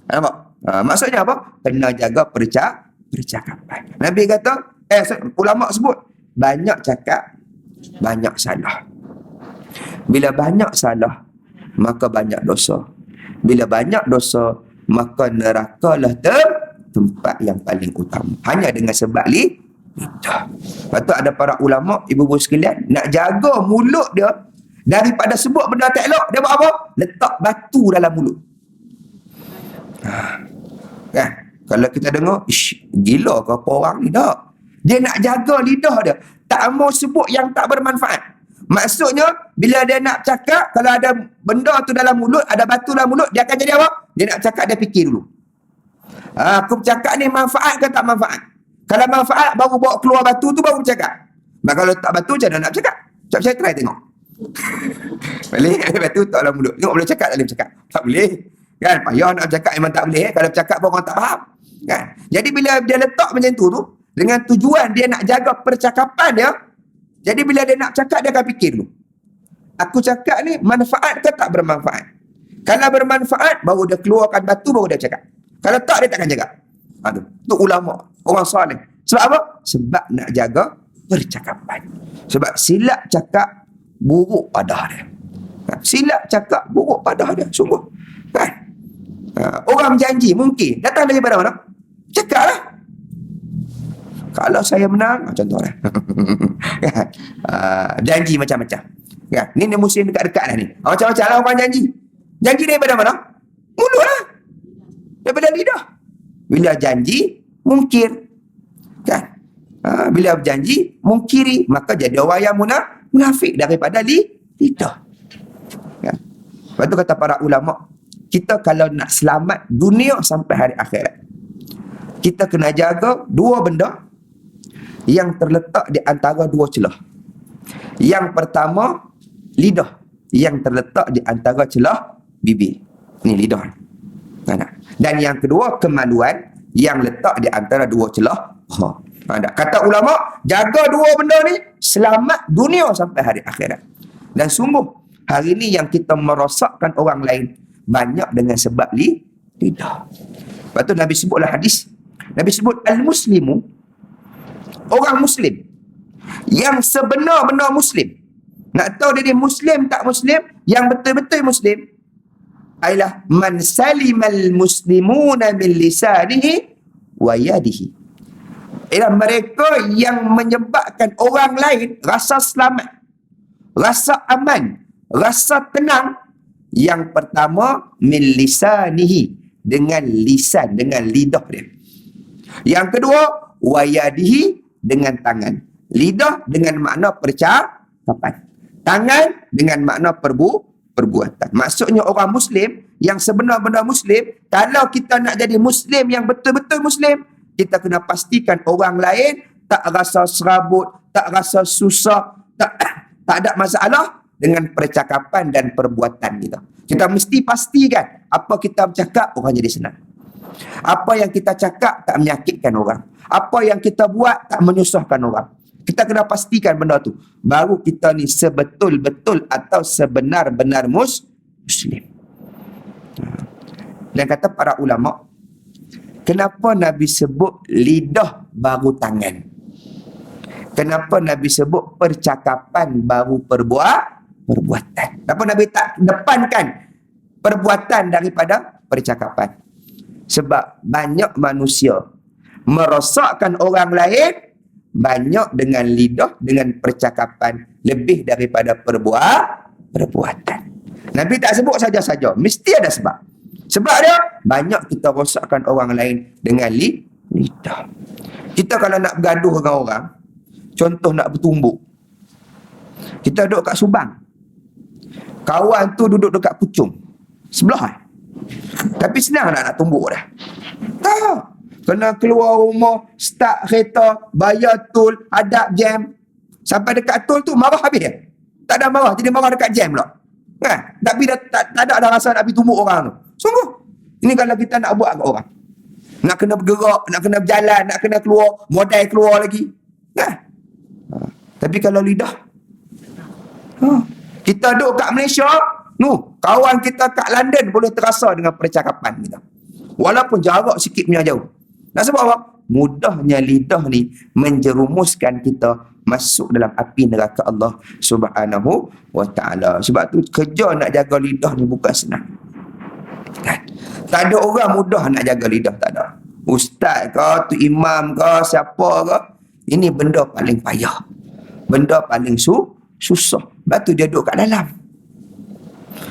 Nampak? Maksudnya apa? Kena jaga percakapan. Nabi kata, ulama sebut, banyak cakap, banyak salah. Bila banyak salah, maka banyak dosa. Bila banyak dosa, maka nerakalah tempat yang paling utama. Hanya dengan sebab lidah. Lepas tu ada para ulama, ibu-ibu sekalian, nak jaga mulut dia daripada sebut benda tak elok, dia buat apa? Letak batu dalam mulut. Kan? Kalau kita dengar, gila ke apa orang ni? Tak. Dia nak jaga lidah dia. Tak mau sebut yang tak bermanfaat. Maksudnya, bila dia nak cakap, kalau ada benda tu dalam mulut, ada batu dalam mulut, dia akan jadi apa? Dia nak cakap, dia fikir dulu. Aku bercakap ni manfaat ke tak manfaat? Kalau manfaat, baru bawa keluar batu tu, baru bercakap. Kalau tak batu, macam mana nak bercakap? Sekejap saya try tengok. Boleh? Batu tak dalam mulut. Tengok boleh cakap tak boleh bercakap? Tak boleh. Kan? Payah nak bercakap memang tak boleh. Kalau bercakap pun orang tak faham. Kan? Jadi bila dia letak macam tu, dengan tujuan dia nak jaga percakapan dia, jadi bila dia nak cakap, dia akan fikir dulu. Aku cakap ni manfaat ke tak bermanfaat? Kalau bermanfaat, baru dia keluarkan batu, baru dia cakap. Kalau tak, dia takkan cakap. Tu ulama, orang soleh. Sebab apa? Sebab nak jaga percakapan. Sebab silap cakap, buruk padah dia. Silap cakap, buruk padah dia. Sungguh. Kan? Orang janji, mungkin. Datang daripada mana? Cakap lah. Kalau saya menang, contohnya. Janji macam-macam. Kan? Ni musim dekat-dekat lah ni. Macam-macam lah orang janji. Janji daripada mana? Mulut lah. Daripada lidah. Bila janji, mungkir. Kan? Bila berjanji, mungkiri. Maka jadi orang yang munafik daripada lidah. Kan? Lepas tu kata para ulama, kita kalau nak selamat dunia sampai hari akhirat, kita kena jaga 2 benda yang terletak di antara 2 celah. Yang pertama, lidah. Yang terletak di antara celah bibir. Ni lidah. Dan yang kedua, kemaluan yang letak di antara 2 celah. Kata ulama, jaga 2 benda ni, selamat dunia sampai hari akhirat. Dan sungguh, hari ni yang kita merosakkan orang lain, banyak dengan sebab lidah. Lepas tu Nabi sebutlah hadis. Nabi sebut, al-muslimu, orang muslim yang sebenar-benar muslim. Nak tahu dia muslim tak muslim, yang betul-betul muslim adalah man salimal muslimuna min lisanihi wa yadihi. Ialah mereka yang menyebabkan orang lain rasa selamat, rasa aman, rasa tenang. Yang pertama, min lisanihi, dengan lisan, dengan lidah dia. Yang kedua, wa yadihi, dengan tangan. Lidah dengan makna percakapan. Tangan dengan makna perbuatan. perbuatan. Maksudnya orang Muslim yang sebenar-benar Muslim, kalau kita nak jadi Muslim yang betul-betul Muslim, kita kena pastikan orang lain tak rasa serabut, tak rasa susah, tak ada masalah dengan percakapan dan perbuatan kita. Kita mesti pastikan apa kita bercakap, orang jadi senang. Apa yang kita cakap tak menyakitkan orang. Apa yang kita buat tak menyusahkan orang. Kita kena pastikan benda tu. Baru kita ni sebetul-betul atau sebenar-benar Muslim. Dan kata para ulama, kenapa Nabi sebut lidah baru tangan? Kenapa Nabi sebut percakapan baru perbuatan? Kenapa Nabi tak depankan perbuatan daripada percakapan? Sebab banyak manusia merosakkan orang lain banyak dengan lidah, dengan percakapan lebih daripada perbuatan. Nabi tak sebut saja-saja, mesti ada sebab. Sebab dia banyak kita rosakkan orang lain dengan lidah. Kita kalau nak bergaduh dengan orang, contoh nak bertumbuk, kita duduk kat Subang, kawan tu duduk dekat Puchong sebelah, tapi senang nak tumbuk dah. Tak, kena keluar rumah, start kereta, bayar tol, hadap jam. Sampai dekat tol tu marah habis dia. Tak ada marah, jadi marah dekat jam pula. Tapi tak ada rasa nak pergi tumbuk orang tu. Sungguh. Ini kalau kita nak buat kat orang. Nak kena bergerak, nak kena berjalan, nak kena keluar, modal keluar lagi. Tapi kalau lidah, kita duduk kat Malaysia, kawan kita kat London boleh terasa dengan percakapan kita. Walaupun jarak sikit punya jauh. Nak sebab apa? Mudahnya lidah ni menjerumuskan kita masuk dalam api neraka Allah Subhanahu wa ta'ala. Sebab tu kerja nak jaga lidah ni bukan senang. Tak ada orang mudah nak jaga lidah, tak ada. Ustaz ke, tu imam ke, siapa ke, ini benda paling payah. Benda paling susah. Sebab tu dia duduk kat dalam.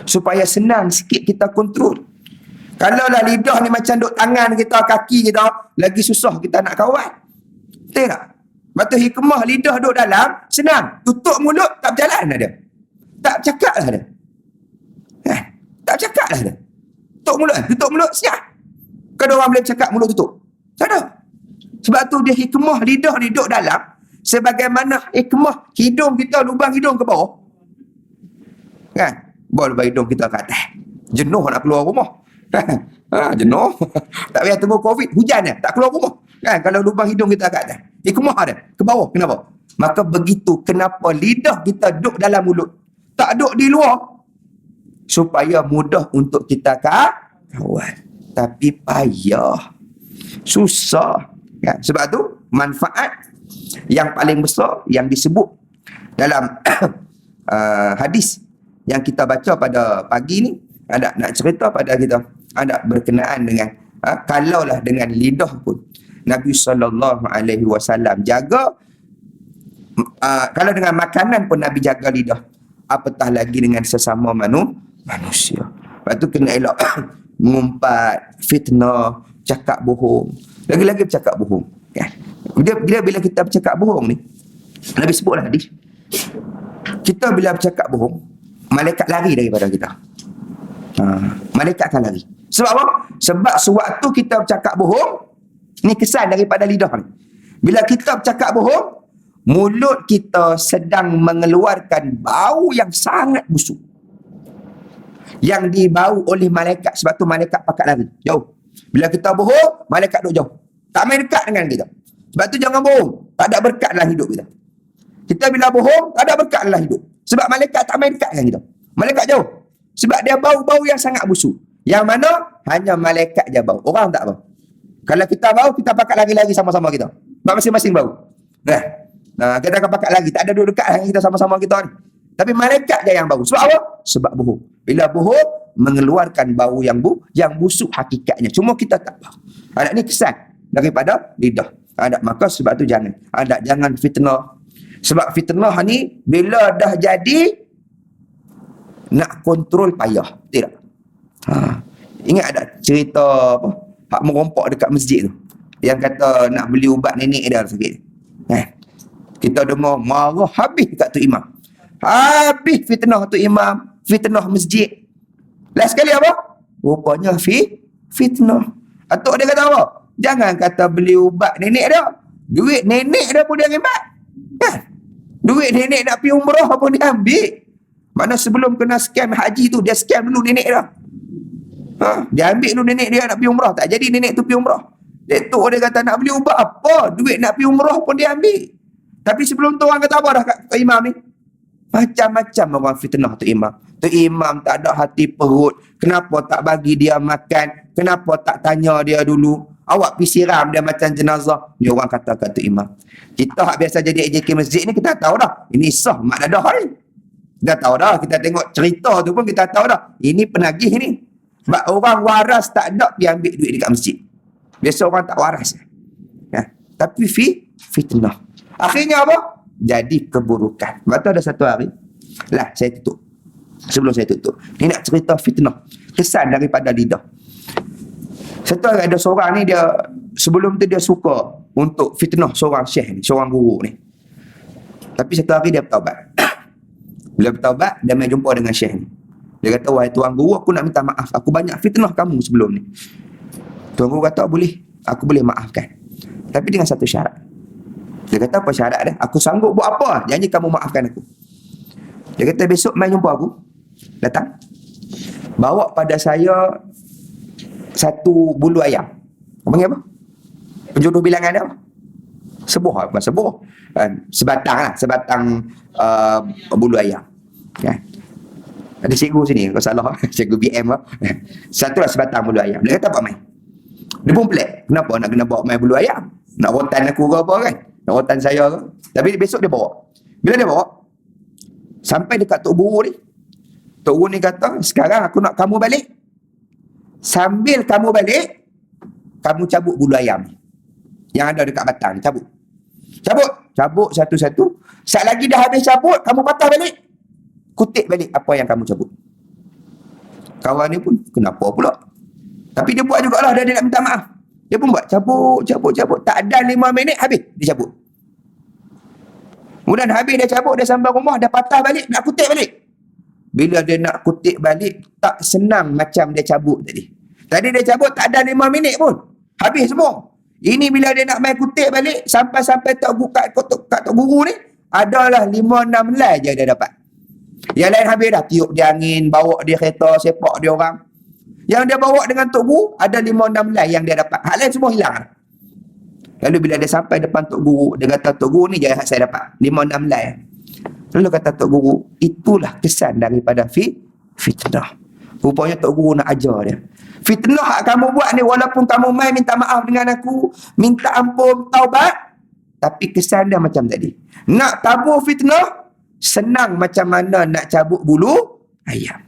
Supaya senang sikit kita kontrol. Kalau lah lidah ni macam duk tangan kita, kaki kita, lagi susah kita nak kawal. Betul tak? Lepas tu hikmah lidah duk dalam, senang. Tutup mulut, tak berjalan lah dia. Tak bercakap lah dia. Tak bercakap lah dia. Tutup mulut, siap. Kalau orang boleh bercakap, mulut tutup. Tak ada. Sebab tu dia hikmah lidah ni duk dalam, sebagaimana hikmah hidung kita, lubang hidung ke bawah. Bawa lubang hidung kita ke atas. Jenuh nak keluar rumah. Jenuh. Tak payah tunggu COVID, hujan dia, tak keluar rumah. Kalau lubang hidung kita kat atas, hikmah ada ke bawah. Kenapa? Maka begitu kenapa lidah kita duduk dalam mulut, tak duduk di luar, supaya mudah untuk kita kawal. Tapi payah, susah. Sebab tu manfaat yang paling besar yang disebut dalam hadis yang kita baca pada pagi ni, ada nak cerita pada kita, ada berkenaan dengan kalaulah dengan lidah pun Nabi SAW jaga, kalau dengan makanan pun Nabi jaga lidah, apatah lagi dengan sesama manusia. Lepas tu kena elak mengumpat, fitnah, cakap bohong, lagi-lagi bercakap bohong. Bila kita bercakap bohong ni, Nabi sebutlah hadis, kita bila bercakap bohong, malaikat lari daripada kita. Malaikat akan lari. Sebab apa? Sebab sewaktu kita bercakap bohong, ni kesan daripada lidah ni. Bila kita bercakap bohong, mulut kita sedang mengeluarkan bau yang sangat busuk, yang dibau oleh malaikat. Sebab tu malaikat pakat lari jauh. Bila kita bohong, malaikat duduk jauh, tak main dekat dengan kita. Sebab tu jangan bohong, tak ada berkat dalam hidup kita. Kita bila bohong, tak ada berkat dalam hidup. Sebab malaikat tak main dekat dengan kita. Malaikat jauh. Sebab dia bau-bau yang sangat busuk, yang mana hanya malaikat je bau, orang tak bau. Kalau kita bau, kita pakat lari-lari sama-sama kita, sebab masing-masing bau. Kita akan pakat lagi, tak ada duduk dekat dengan kita sama-sama kita ni. Tapi malaikat je yang bau. Sebab apa? Sebab bohong. Bila bohong, mengeluarkan bau yang busuk hakikatnya, cuma kita tak bau. Ada ni kesan daripada lidah. Maka sebab tu jangan fitnah. Sebab fitnah ni bila dah jadi, nak kontrol payah. Tidak? Ingat ada cerita apa? Hak merompak dekat masjid tu, yang kata nak beli ubat nenek dia sakit. Kita dengar marah habis dekat tu imam. Habis fitnah tu imam, fitnah masjid. Last sekali apa? Rupanya fitnah. Atuk dia kata apa? Jangan kata beli ubat nenek dah. Duit nenek dah pun dia rembat. Kan? Duit nenek nak pergi umrah pun dia ambil. Mana sebelum kena scam haji tu, dia scam dulu nenek dah. Dia ambil dulu nenek dia nak pergi umrah. Tak jadi nenek tu pergi umrah. Datuk dia kata nak beli ubat apa? Duit nak pergi umrah pun dia ambil. Tapi sebelum tu orang kata apa dah kat imam ni? Macam-macam orang fitnah tu imam. Tu imam tak ada hati perut. Kenapa tak bagi dia makan? Kenapa tak tanya dia dulu? Awak pergi siram dia macam jenazah. Ni orang kata kat tu imam. Kita hak biasa jadi AJK masjid ni kita tahu dah. Ini sah mak dadah ni. Kita tahu dah. Kita tengok cerita tu pun kita tahu dah. Ini penagih ni. Sebab orang waras tak ada pergi ambil duit dekat masjid. Biasa orang tak waras. Ya. Tapi fitnah. Akhirnya apa? Jadi keburukan. Lepas tu ada satu hari. Lah, saya tutup. Sebelum saya tutup. Ni nak cerita fitnah. Kesan daripada lidah. Satu hari ada seorang ni dia, sebelum tu dia suka untuk fitnah seorang syekh ni, seorang guru ni. Tapi satu hari dia bertaubat. Bila bertaubat, dia main jumpa dengan syekh ni. Dia kata, wahai tuan guru, aku nak minta maaf. Aku banyak fitnah kamu sebelum ni. Tuan guru kata, boleh. Aku boleh maafkan. Tapi dengan satu syarat. Dia kata, apa syarat dia? Aku sanggup buat apa? Janji kamu maafkan aku. Dia kata, besok main jumpa aku. Datang. Bawa pada saya satu bulu ayam. Apa panggil apa? Penjodoh bilangan dia apa? Sebuah. Bukan sebuah. Sebatang lah. Sebatang bulu ayam. Ya. Ada cikgu sini. Kalau salah. Cikgu BM lah. Satu lah sebatang bulu ayam. Dia kata apa main? Dia pun pelik. Kenapa nak kena bawa main bulu ayam? Nak rotan aku ke apa kan? Nak rotan saya ke? Tapi besok dia bawa. Bila dia bawa? Sampai dekat Tok Guru ni. Tok Guru ni kata, sekarang aku nak kamu balik. Sambil kamu balik, kamu cabut bulu ayam ni. Yang ada dekat batang ni. Cabut. Cabut. Cabut satu-satu. Saat lagi dah habis cabut, kamu patah balik. Kutip balik apa yang kamu cabut. Kawan ni pun, kenapa pula? Tapi dia buat jugalah, dia nak minta maaf. Dia pun buat, cabut. Tak ada 5 minit, habis. Dia cabut. Kemudian habis dia cabut, dia sampai rumah, dia patah balik, nak kutip balik. Bila dia nak kutip balik, tak senang macam dia cabut tadi. Tadi dia cabut, tak ada 5 minit pun. Habis semua. Ini bila dia nak main kutip balik, sampai-sampai kat Tok Guru ni, adalah 5-6 helai je dia dapat. Yang lain habis dah, tiup dia angin, bawa dia kereta, sepak dia orang. Yang dia bawa dengan Tok Guru, ada 5-6 helai yang dia dapat. Hal lain semua hilang. Lalu bila dia sampai depan Tok Guru, dia kata, Tok Guru ni je yang saya dapat. 5-6 helai. Lalu kata Tok Guru, itulah kesan daripada fitnah. Rupanya Tok Guru nak ajar dia. Fitnah yang kamu buat ni, walaupun kamu main minta maaf dengan aku, minta ampun, taubat, tapi kesan dia macam tadi. Nak tabur fitnah, senang macam mana nak cabut bulu ayam.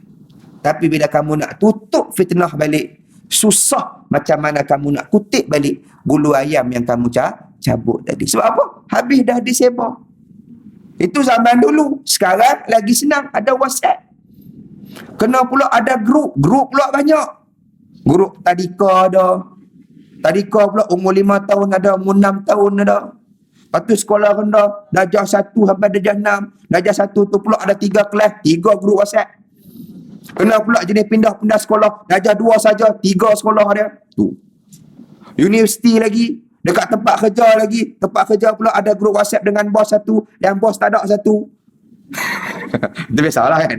Tapi bila kamu nak tutup fitnah balik, susah macam mana kamu nak kutip balik bulu ayam yang kamu cabut tadi. Sebab apa? Habis dah disebar. Itu zaman dulu. Sekarang lagi senang. Ada WhatsApp. Kena pula ada grup. Grup pula banyak. Grup tadika ada. Tadika pula umur 5 tahun ada. Umur 6 tahun ada. Lepas tu sekolah rendah. Darjah 1 sampai darjah 6. Darjah 1 tu pula ada 3 kelas. 3 grup WhatsApp. Kena pula jenis pindah-pindah sekolah. Darjah 2 saja. 3 sekolah dia. Tu. Universiti lagi. Dekat tempat kerja lagi. Tempat kerja pula ada grup WhatsApp dengan bos satu. Yang bos tak ada satu. Itu biasalah kan.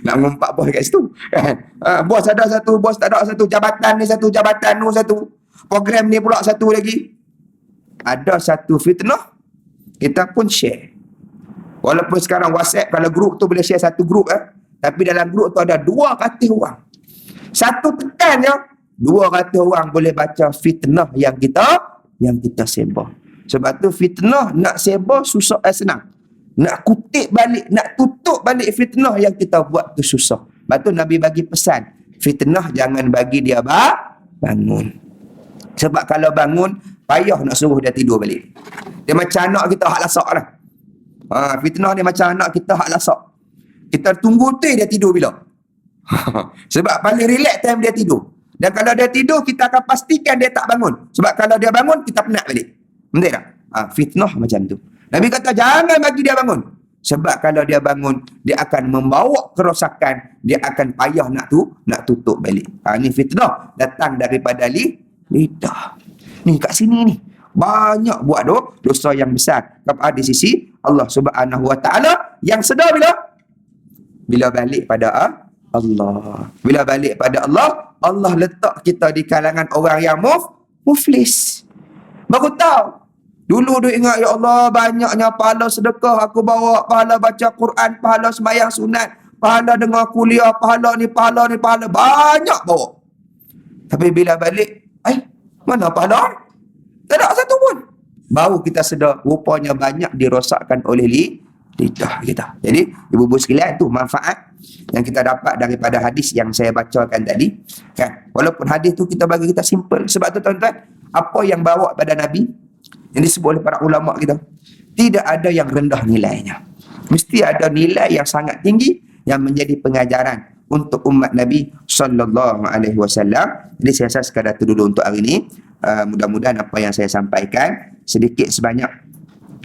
Nak mengumpat bos kat situ. Bos ada satu, bos tak ada satu. Jabatan ni satu, jabatan tu satu. Program ni pula satu lagi. Ada satu fitnah. Kita pun share. Walaupun sekarang WhatsApp, kalau grup tu boleh share satu grup. Tapi dalam grup tu ada 2 katil orang. Satu tekan je. 2 katil orang boleh baca fitnah yang kita sebar. Sebab tu fitnah nak sebar susah senang. Nak kutip balik, nak tutup balik fitnah yang kita buat tu susah. Sebab tu Nabi bagi pesan, fitnah jangan bagi dia bangun. Sebab kalau bangun, payah nak suruh dia tidur balik. Dia macam anak kita hak lasak lah. Fitnah ni macam anak kita hak lasak. Kita tunggu tu dia tidur bila. Sebab paling relax time dia tidur. Dan kalau dia tidur, kita akan pastikan dia tak bangun. Sebab kalau dia bangun, kita penat balik. Betul tak? Fitnah macam tu. Nabi kata, jangan bagi dia bangun. Sebab kalau dia bangun, dia akan membawa kerosakan, dia akan payah nak tutup balik. Ni fitnah datang daripada lidah. Ni kat sini ni banyak buat dosa yang besar di sisi Allah Subhanahu Wa Taala. Yang sedar bila balik pada Allah. Bila balik pada Allah, Allah letak kita di kalangan orang yang muflis. Baru tahu. Dulu dia ingat, ya Allah, banyaknya pahala sedekah aku bawa, pahala baca Quran, pahala sembahyang sunat, pahala dengar kuliah, pahala ni, banyak bawa. Tapi bila balik, mana pahala? Tak ada satu pun. Baru kita sedar, rupanya banyak dirosakkan oleh lidah kita. Jadi, ibu-ibu sekalian, itu manfaat yang kita dapat daripada hadis yang saya bacakan tadi. Kan? Walaupun hadis tu kita bagi kita simple. Sebab tu tuan-tuan, apa yang bawa pada Nabi, yang disebut oleh para ulama kita, tidak ada yang rendah nilainya. Mesti ada nilai yang sangat tinggi yang menjadi pengajaran untuk umat Nabi sallallahu alaihi wasallam. Jadi saya rasa sekadar itu dulu untuk hari ini. Mudah-mudahan apa yang saya sampaikan sedikit sebanyak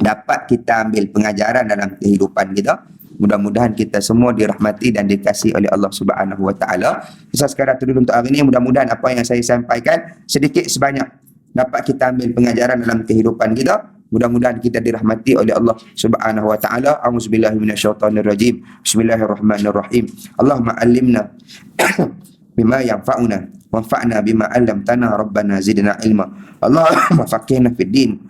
dapat kita ambil pengajaran dalam kehidupan kita. Mudah-mudahan kita semua dirahmati dan dikasihi oleh Allah Subhanahu Wa Taala. Saya sekadar itu dulu untuk hari ini. Mudah-mudahan apa yang saya sampaikan sedikit sebanyak dapat kita ambil pengajaran dalam kehidupan kita. Mudah-mudahan kita dirahmati oleh Allah Subhanahu Wa Taala. A'udzubillahi minasyaitonirrajim. Bismillahirrahmanirrahim. Allahumma 'allimna bima yanfa'una wanfa'na bima 'allamtana rabbana zidna ilma. Allahumma faqihna fid din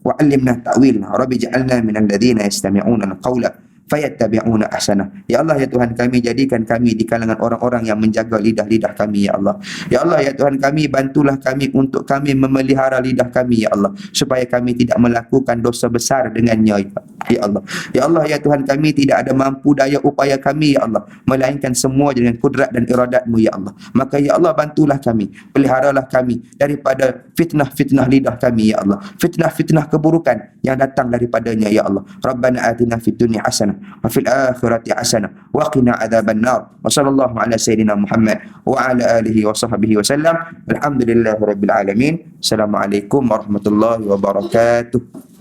wa 'allimna ta'wil. Rabbi ij'alna minal ladzina yastami'una al-qawla fayattabi'una ahsana. Ya Allah, ya Tuhan kami, jadikan kami di kalangan orang-orang yang menjaga lidah-lidah kami, ya Allah. Ya Allah, ya Tuhan kami, bantulah kami untuk kami memelihara lidah kami, ya Allah, supaya kami tidak melakukan dosa besar dengannya, ya Allah. Ya Allah, ya Tuhan kami, tidak ada mampu daya upaya kami, ya Allah, melainkan semua dengan kudrat dan iradat-Mu, ya Allah. Maka ya Allah, bantulah kami, peliharalah kami daripada fitnah-fitnah lidah kami, ya Allah, fitnah-fitnah keburukan yang datang daripadanya, ya Allah. Rabbana atina fid dunya hasanah wa fil akhirati hasanah wa qina adzaban nar. Wa sallallahu ala sayyidina Muhammad wa ala alihi wa sahbihi wasallam. Alhamdulillahirabbil alamin. Assalamualaikum warahmatullahi wabarakatuh.